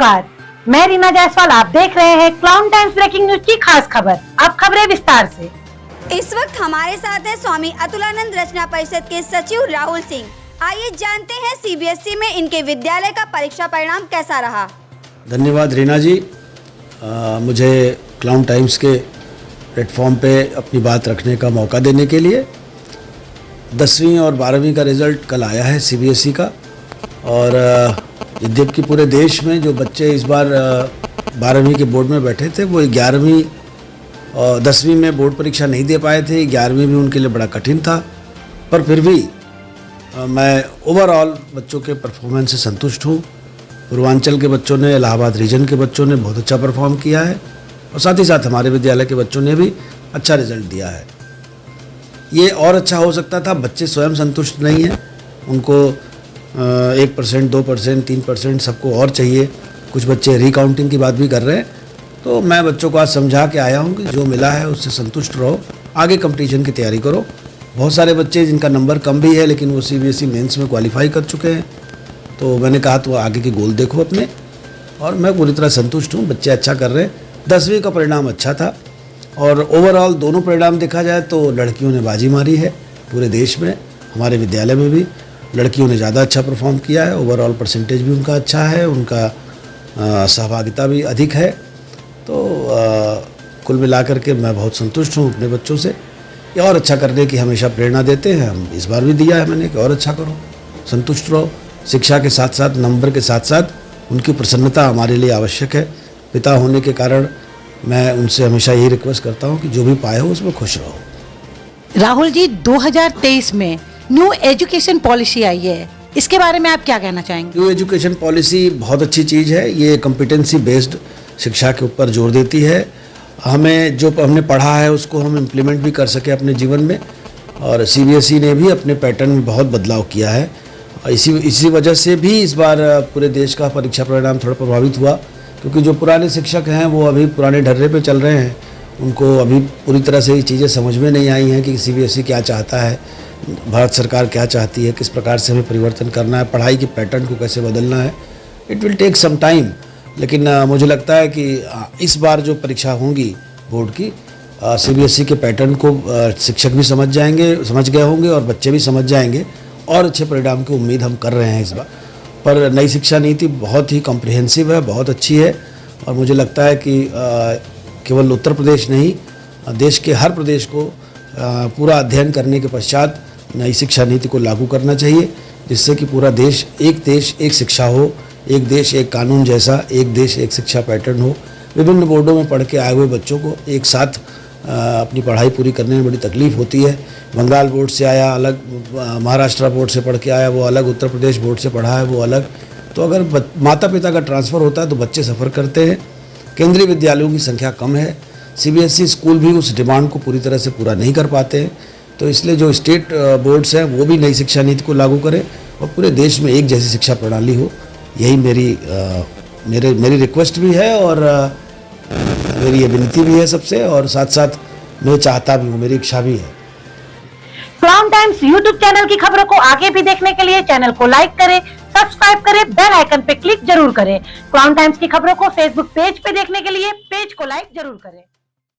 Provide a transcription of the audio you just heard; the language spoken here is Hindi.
नमस्कार, मैं रीना जायसवाल। आप देख रहे हैं क्लाउन टाइम्स ब्रेकिंग न्यूज की खास खबर। अब खबरें विस्तार से। इस वक्त हमारे साथ है स्वामी अतुलानंद रचना परिषद के सचिव राहुल सिंह। आइए जानते हैं सीबीएसई में इनके विद्यालय का परीक्षा परिणाम कैसा रहा। धन्यवाद रीना जी, मुझे क्लाउन टाइम्स के प्लेटफॉर्म पे अपनी बात रखने का मौका देने के लिए। 10वीं और 12वीं का रिज़ल्ट कल आया है सीबीएसई का, और यद्यपि पूरे देश में जो बच्चे इस बार 12वीं के बोर्ड में बैठे थे वो 11वीं और 10वीं में बोर्ड परीक्षा नहीं दे पाए थे। 11वीं भी उनके लिए बड़ा कठिन था, पर फिर भी मैं ओवरऑल बच्चों के परफॉर्मेंस से संतुष्ट हूँ। पूर्वांचल के बच्चों ने, इलाहाबाद रीजन के बच्चों ने बहुत अच्छा परफॉर्म किया है, और साथ ही साथ हमारे विद्यालय के बच्चों ने भी अच्छा रिजल्ट दिया है। ये और अच्छा हो सकता था, बच्चे स्वयं संतुष्ट नहीं हैं, उनको 1%, 2%, 3% सबको और चाहिए। कुछ बच्चे रिकाउंटिंग की बात भी कर रहे हैं। तो मैं बच्चों को आज समझा के आया हूँ कि जो मिला है उससे संतुष्ट रहो, आगे कंपटीशन की तैयारी करो। बहुत सारे बच्चे जिनका नंबर कम भी है लेकिन वो सीबीएसई मेंस में क्वालिफाई कर चुके हैं, तो मैंने कहा तो आगे के गोल देखो अपने, और मैं पूरी तरह संतुष्ट हूँ। बच्चे अच्छा कर रहे हैं। 10वीं का परिणाम अच्छा था, और ओवरऑल दोनों परिणाम देखा जाए तो लड़कियों ने बाजी मारी है पूरे देश में। हमारे विद्यालय में भी लड़कियों ने ज़्यादा अच्छा परफॉर्म किया है। ओवरऑल परसेंटेज भी उनका अच्छा है, उनका सहभागिता भी अधिक है। तो कुल मिलाकर के मैं बहुत संतुष्ट हूँ अपने बच्चों से। ये और अच्छा करने की हमेशा प्रेरणा देते हैं, हम इस बार भी दिया है मैंने कि और अच्छा करो, संतुष्ट रहो। शिक्षा के साथ साथ, नंबर के साथ साथ उनकी प्रसन्नता हमारे लिए आवश्यक है। पिता होने के कारण मैं उनसे हमेशा यही रिक्वेस्ट करता हूँ कि जो भी पाए हो उसमें खुश रहो। राहुल जी, 2023 में न्यू एजुकेशन पॉलिसी आई है, इसके बारे में आप क्या कहना चाहेंगे? न्यू एजुकेशन पॉलिसी बहुत अच्छी चीज़ है। ये कॉम्पिटेंसी बेस्ड शिक्षा के ऊपर जोर देती है। हमें जो हमने पढ़ा है उसको हम इम्प्लीमेंट भी कर सके अपने जीवन में, और सीबीएसई ने भी अपने पैटर्न में बहुत बदलाव किया है। इसी वजह से भी इस बार पूरे देश का परीक्षा परिणाम थोड़ा प्रभावित हुआ, क्योंकि जो पुराने शिक्षक हैं वो अभी पुराने ढर्रे पे चल रहे हैं। उनको अभी पूरी तरह से ये चीज़ें समझ में नहीं आई हैं कि सीबीएसई क्या चाहता है, भारत सरकार क्या चाहती है, किस प्रकार से हमें परिवर्तन करना है, पढ़ाई के पैटर्न को कैसे बदलना है। It will take some time, लेकिन मुझे लगता है कि इस बार जो परीक्षा होंगी बोर्ड की, सीबीएसई के पैटर्न को शिक्षक भी समझ गए होंगे, और बच्चे भी समझ जाएंगे, और अच्छे परिणाम की उम्मीद हम कर रहे हैं इस बार। पर नई शिक्षा नीति बहुत ही कॉम्प्रिहेंसिव है, बहुत अच्छी है, और मुझे लगता है कि केवल उत्तर प्रदेश नहीं, देश के हर प्रदेश को पूरा अध्ययन करने के पश्चात नई शिक्षा नीति को लागू करना चाहिए, जिससे कि पूरा देश एक शिक्षा हो, एक देश एक कानून जैसा, एक देश एक शिक्षा पैटर्न हो। विभिन्न बोर्डों में पढ़ के आए हुए बच्चों को एक साथ अपनी पढ़ाई पूरी करने में बड़ी तकलीफ़ होती है। बंगाल बोर्ड से आया अलग, महाराष्ट्र बोर्ड से पढ़ के आया वो अलग, उत्तर प्रदेश बोर्ड से पढ़ा है वो अलग। तो अगर माता पिता का ट्रांसफ़र होता है तो बच्चे सफ़र करते हैं। केंद्रीय विद्यालयों की संख्या कम है, सीबीएसई स्कूल भी उस डिमांड को पूरी तरह से पूरा नहीं कर पाते हैं। तो इसलिए जो स्टेट बोर्ड्स हैं वो भी नई शिक्षा नीति को लागू करें, और पूरे देश में एक जैसी शिक्षा प्रणाली हो। यही मेरी रिक्वेस्ट भी है, और मेरी ये विनती भी है सबसे, और साथ साथ मैं चाहता भी हूँ, मेरी इच्छा भी है। क्लाउन टाइम्स यूट्यूब चैनल की खबरों को आगे भी देखने के लिए चैनल को लाइक करें, सब्सक्राइब करें, बेल आइकन पे क्लिक जरूर करें। क्लाउन टाइम्स की खबरों को फेसबुक पेज पे देखने के लिए पेज को लाइक जरूर करें।